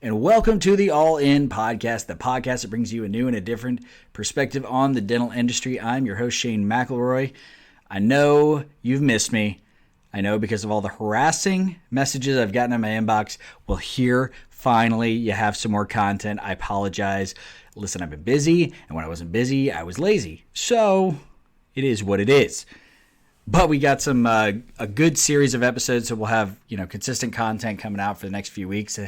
and welcome to the All In Podcast, the podcast that brings you a new and a different perspective on the dental industry. I'm your host, Shane McElroy. I know you've missed me. I know because of all the harassing messages I've gotten in my inbox. Well, here, finally, you have some more content. I apologize. Listen, I've been busy, and when I wasn't busy, I was lazy. So, it is what it is. But we got some a good series of episodes, so we'll have consistent content coming out for the next few weeks.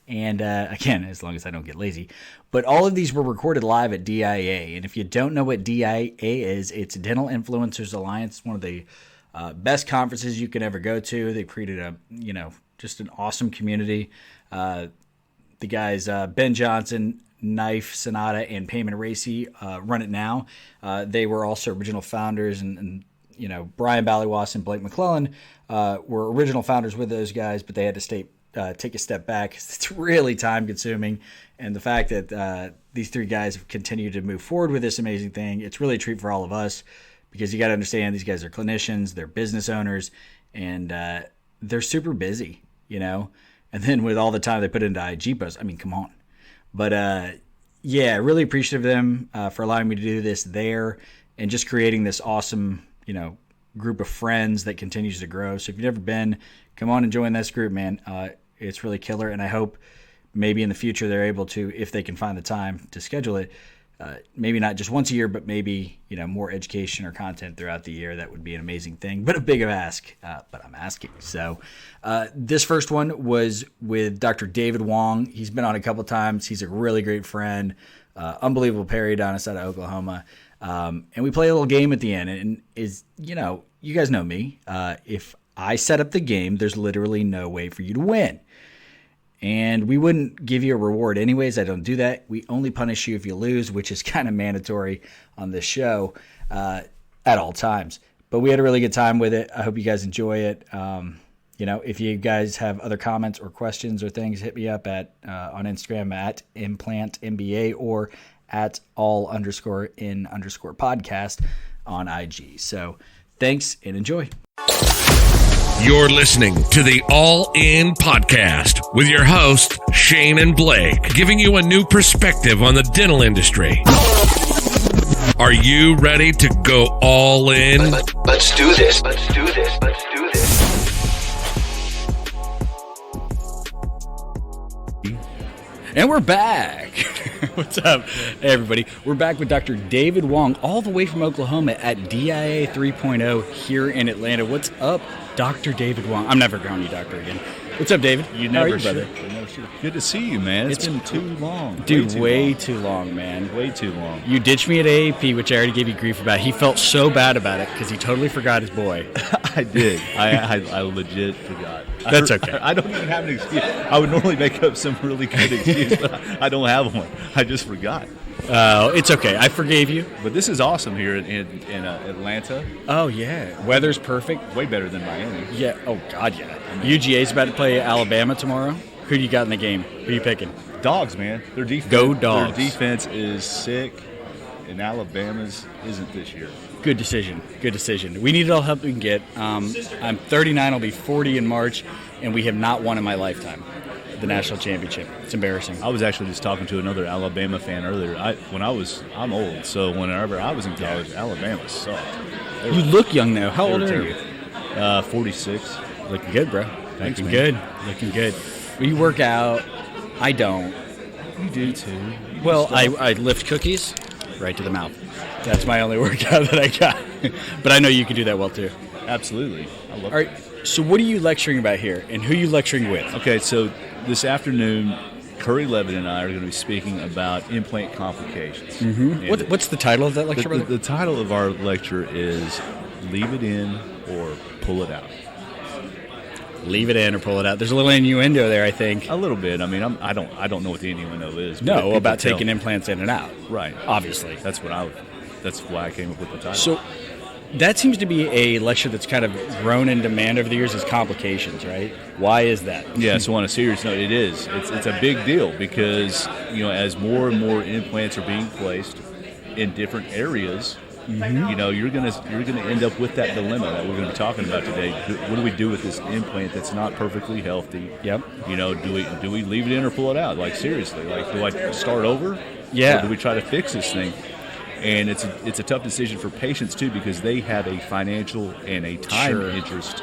And again, as long as I don't get lazy. But all of these were recorded live at DIA. And if you don't know what DIA is, it's Dental Influencers Alliance. It's one of the best conferences you can ever go to. They've created just an awesome community. The guys, Ben Johnson, Knife, Sonata, and Payman Racy run it now. They were also original founders, and Brian Ballywas and Blake McClellan were original founders with those guys, but they had to take a step back. It's really time consuming. And the fact that these three guys have continued to move forward with this amazing thing, it's really a treat for all of us, because you got to understand these guys are clinicians, they're business owners, and they're super busy, And then with all the time they put into IG posts, I mean, come on. But really appreciative of them for allowing me to do this there and just creating this awesome, group of friends that continues to grow. So if you've never been, come on and join this group, man. It's really killer, and I hope maybe in the future they're able to, if they can find the time to schedule it, maybe not just once a year, but maybe more education or content throughout the year. That would be an amazing thing, but a big ask. But I'm asking. So this first one was with Dr. David Wong. He's been on a couple times. He's a really great friend, unbelievable periodontist out of Oklahoma. And we play a little game at the end, and you guys know me. If I set up the game, there's literally no way for you to win. And we wouldn't give you a reward anyways. I don't do that. We only punish you if you lose, which is kind of mandatory on this show at all times. But we had a really good time with it. I hope you guys enjoy it. If you guys have other comments or questions or things, hit me up on Instagram at implantmba or at all_in_podcast on IG. So thanks and enjoy. You're listening to the All In Podcast with your hosts, Shane and Blake, giving you a new perspective on the dental industry. Are you ready to go all in? Let's do this. Let's do this. Let's do this. And we're back. What's up, everybody? We're back with Dr. David Wong, all the way from Oklahoma at DIA 3.0 here in Atlanta. What's up, Dr. David Wong? I'm never calling you doctor again. What's up, David? You never should. Good to see you, man. It's been too long. Dude, way too long, man. Way too long. You ditched me at AAP, which I already gave you grief about. He felt so bad about it because he totally forgot his boy. I did. I legit forgot. That's okay. I don't even have an excuse. I would normally make up some really good excuse, but I don't have one. I just forgot. It's okay. I forgave you. But this is awesome here in Atlanta. Oh, yeah. Weather's perfect. Way better than Miami. Yeah. Oh, God, yeah. UGA's about to play Alabama tomorrow. Who do you got in the game? Who are you picking? Dogs, man. Their defense. Go Dogs. Their defense is sick, and Alabama's isn't this year. Good decision. Good decision. We need all help we can get. I'm 39. I'll be 40 in March, and we have not won in my lifetime the national championship. It's embarrassing. I was actually just talking to another Alabama fan earlier. I'm old, so whenever I was in college, Alabama sucked. You look young now. How old are you? 46. Looking good, bro. Thanks, Looking man. good. Looking good. You work out. I don't. You do too. Well, I lift cookies right to the mouth. That's my only workout that I got. But I know you can do that well too. Absolutely. I love it. All right. So what are you lecturing about here, and who are you lecturing with? Okay, so this afternoon, Curry Levitt and I are going to be speaking about implant complications. Mm-hmm. What's the title of that lecture, brother? The title of our lecture is Leave It In or Pull It Out. Leave it in or pull it out. There's a little innuendo there, I think. A little bit. I mean, I don't know what the innuendo is. No, about taking implants in and out. Right. Obviously. That's why I came up with the title. So that seems to be a lecture that's kind of grown in demand over the years, is complications, right? Why is that? Yeah, so on a serious note, it is. It's a big deal because, as more and more implants are being placed in different areas, You know, you're gonna end up with that dilemma that we're going to be talking about today. What do we do with this implant that's not perfectly healthy? Yep. You know, do we leave it in or pull it out? Like, seriously, like, do I start over? Yeah. Or do we try to fix this thing? And it's a tough decision for patients too, because they have a financial and a time interest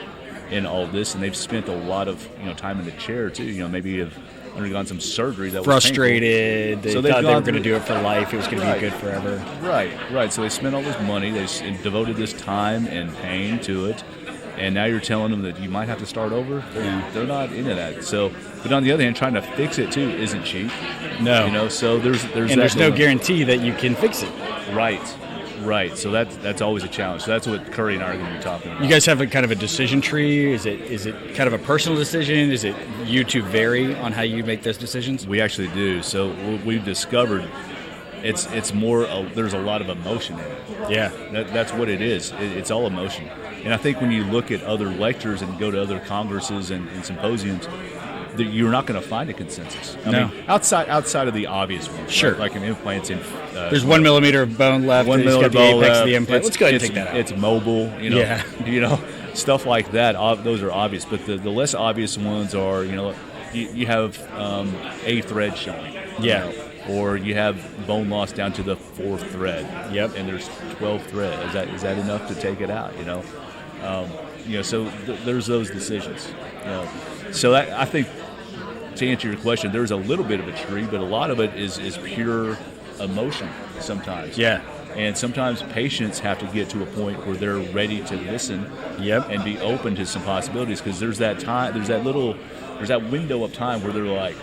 in all this, and they've spent a lot of time in the chair too. You know, maybe have undergone some surgery that frustrated. Was painful. They thought they were going to do it for life. It was going to be good forever. Right. So they spent all this money. They devoted this time and pain to it, and now you're telling them that you might have to start over. They're not into that. So, but on the other hand, trying to fix it too isn't cheap. No. You know, so there's no guarantee that you can fix it. Right. So that's always a challenge. So that's what Curry and I are going to be talking about. You guys have a kind of a decision tree. Is it kind of a personal decision? Is it you two vary on how you make those decisions? We actually do. So what we've discovered, it's more. There's a lot of emotion in it. Yeah. That's what it is. It's all emotion. And I think when you look at other lectures and go to other congresses and symposiums, you're not going to find a consensus. I mean, outside of the obvious ones. Sure. Right? Like an implant's in. There's 1 millimeter of bone left. 1 millimeter the apex of the implant. Let's go ahead and take that out. It's mobile. You know, stuff like that. Those are obvious. But the less obvious ones are, you have a thread showing. Yeah. Or you have bone loss down to the 4th thread. Yep. And there's 12 threads. Is that enough to take it out? So there's those decisions. So I think, to answer your question, there's a little bit of a tree, but a lot of it is pure emotion sometimes. Yeah. And sometimes patients have to get to a point where they're ready to listen and be open to some possibilities, because there's that time, there's that window of time where they're like,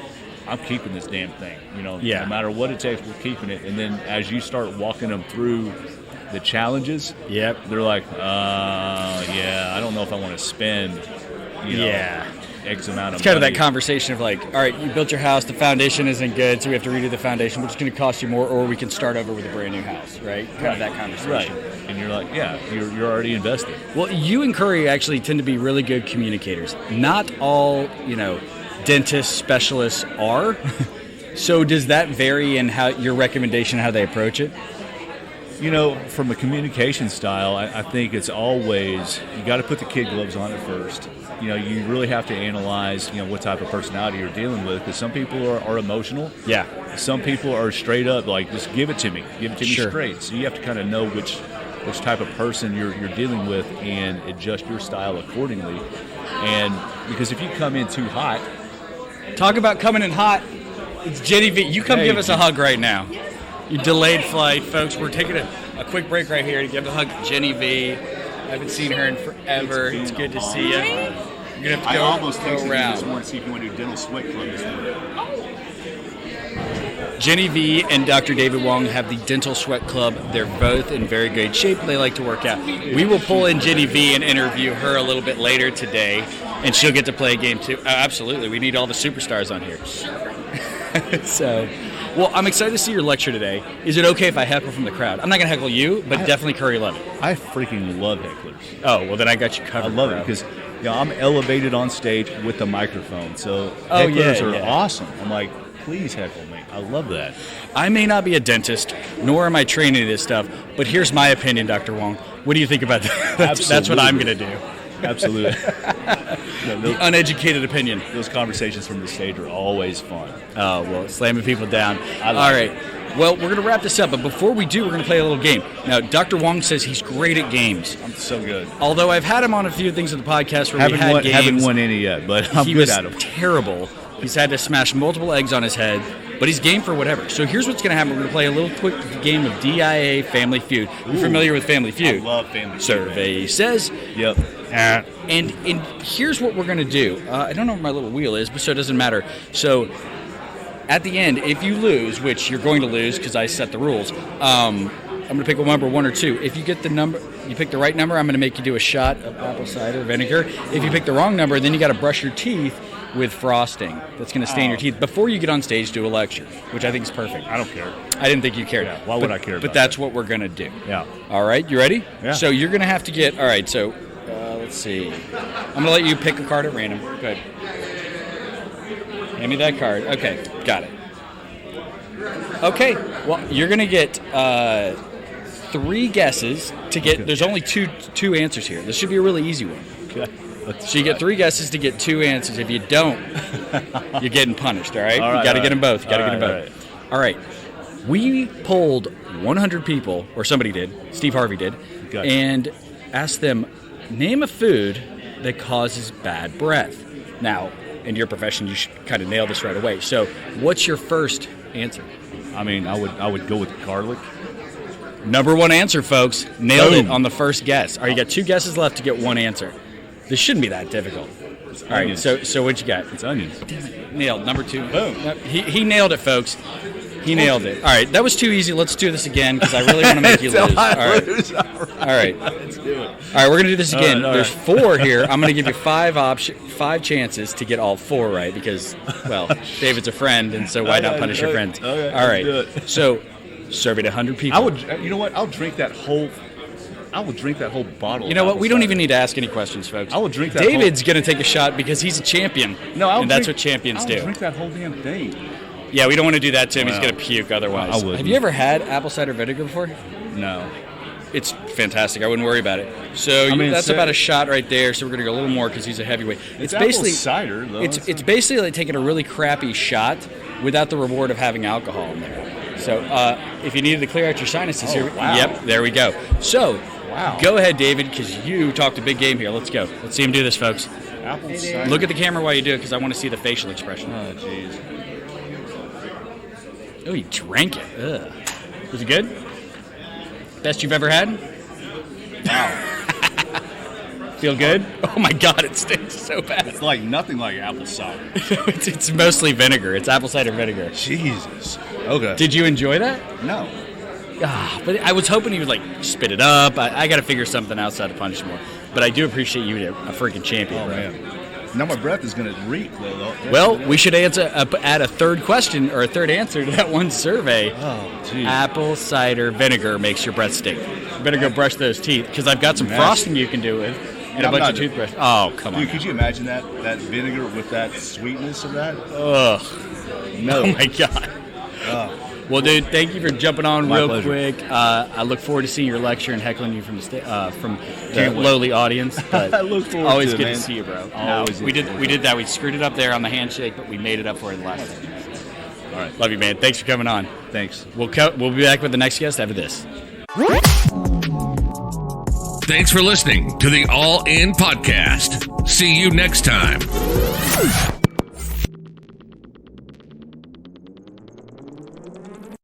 I'm keeping this damn thing. No matter what it takes, we're keeping it. And then as you start walking them through the challenges, they're like, I don't know if I want to spend, X amount of It's kind money. of that conversation of like, all right, you built your house, the foundation isn't good, so we have to redo the foundation, which is going to cost you more, or we can start over with a brand new house, right? Kind of that conversation. Right. And you're like, you're already invested. Well, you and Curry actually tend to be really good communicators. Not all, dentists, specialists are. So does that vary in how your recommendation, how they approach it? From a communication style, I think it's always, you got to put the kid gloves on at first. You really have to analyze, what type of personality you're dealing with, because some people are emotional. Yeah. Some people are straight up, like, just give it to me straight. So you have to kind of know which type of person you're dealing with and adjust your style accordingly. And because if you come in too hot. Talk about coming in hot. It's Jenny V. You come give us a hug right now. You delayed flight, folks. We're taking a quick break right here to give a hug to Jenny V. I haven't seen her in forever. It's good to see you. You're going to have to go around. Just want to see if you want to do dental sweat club this morning. Jenny V and Dr. David Wong have the Dental Sweat Club. They're both in very good shape. They like to work out. We will pull in Jenny V and interview her a little bit later today, and she'll get to play a game too. Absolutely. We need all the superstars on here. Well, I'm excited to see your lecture today. Is it okay if I heckle from the crowd? I'm not going to heckle you, but definitely Curry love it. I freaking love hecklers. Oh, well, then I got you covered. I love it because I'm elevated on stage with the microphone. So hecklers are awesome. I'm like, please heckle me. I love that. I may not be a dentist, nor am I trained in this stuff, but here's my opinion, Dr. Wong. What do you think about that? That's what I'm going to do. Absolutely. The uneducated opinion. Those conversations from the stage are always fun. Oh, well, slamming people down. All right. Well, we're going to wrap this up, but before we do, we're going to play a little game. Now, Dr. Wong says he's great at games. I'm so good. Although I've had him on a few things of the podcast where games. Haven't won any yet, but I'm good at them. He was terrible. He's had to smash multiple eggs on his head, but he's game for whatever. So here's what's going to happen. We're going to play a little quick game of DIA Family Feud. You're familiar with Family Feud? I love Family Feud. Survey says. Yep. And here's what we're going to do. I don't know where my little wheel is, but so it doesn't matter. So at the end, if you lose, which you're going to lose because I set the rules, I'm going to pick a number 1 or 2. If you get the number, you pick the right number, I'm going to make you do a shot of apple cider vinegar. If you pick the wrong number, then you got to brush your teeth with frosting that's going to stain your teeth before you get on stage to a lecture, which I think is perfect. I don't care. I didn't think you cared. Yeah, why would I care about But that's what we're going to do. Yeah. All right, you ready? Yeah. So you're going to have to get, all right, so let's see. I'm going to let you pick a card at random. Go ahead. Hand me that card. Okay, got it. Okay, well, you're going to get 3 guesses to get. There's only two answers here. This should be a really easy one. Okay. So you get 3 guesses to get 2 answers. If you don't, you're getting punished. All right. All right, you got to all get them right. both. You got to get them both. All right. We polled 100 people, or somebody did. Steve Harvey did, Gotcha. and asked them name a food that causes bad breath. Now, in your profession, you should kind of nail this right away. So, what's your first answer? I mean, I would go with garlic. Number 1 answer, folks. Nailed it Boom. on the first guess. All right, you got 2 guesses left to get 1 answer. This shouldn't be that difficult. All right, onions. so what you got? It's onions. Nailed. Number 2. Boom. He nailed it, folks. He nailed it. All right, that was too easy. Let's do this again because I really want to make you lose. All right. All right. Let's do it. All right, we're going to do this again. All right. There's 4 here. I'm going to give you 5 chances to get all 4 right because, well, David's a friend, and so why not punish your friends? Okay, all right. let's do it. So, serve it 100 people. I would. You know what? I'll drink that whole bottle. You know of what? apple We don't cider. even need to ask any questions, folks. I will drink that David's going to take a shot because he's a champion. No, and that's what champions I'll do. drink that whole damn thing. Yeah, we don't want to do that to him. He's Wow. going to puke otherwise. I wouldn't. Have you ever had apple cider vinegar before? No. It's fantastic. I wouldn't worry about it. So that's about a shot right there. So we're going to go a little more because he's a heavyweight. It's basically apple cider, though. It's basically like taking a really crappy shot without the reward of having alcohol in there. So if you needed to clear out your sinuses, wow. Yep, there we go. So Wow. go ahead, David, because you talked a big game here. Let's go. Let's see him do this, folks. Apple cider. Look at the camera while you do it because I want to see the facial expression. Oh, jeez. Oh, he drank it. Ugh. Was it good? Best you've ever had? Wow. Feel good? Oh my God, it stinks so bad. It's like nothing like apple cider. it's mostly vinegar. It's apple cider vinegar. Jesus. Okay. Did you enjoy that? No. But I was hoping he would like spit it up. I got to figure something outside to punish more. But I do appreciate you, a freaking champion, Oh bro. man. Now my breath is gonna reek though. Well, we should add a third question or a third answer to that one survey. Oh, geez. Apple cider vinegar makes your breath stink. You better go brush those teeth because I've got some Nasty. frosting you can do with and a I'm bunch not of doing- toothbrush. Oh, come on. Dude, could you imagine that vinegar with that sweetness of that? Ugh. No. Oh my God. Well, dude, thank you for jumping on My real pleasure. quick. I look forward to seeing your lecture and heckling you from the Can't wait. lowly audience. But I look forward always to it, good man. to see you, bro. Always we look did forward we to did that. We screwed it up there on the handshake, but we made it up for it the last time. All right. Love you, man. Thanks for coming on. Thanks. We'll be back with the next guest after this. Thanks for listening to the All In Podcast. See you next time.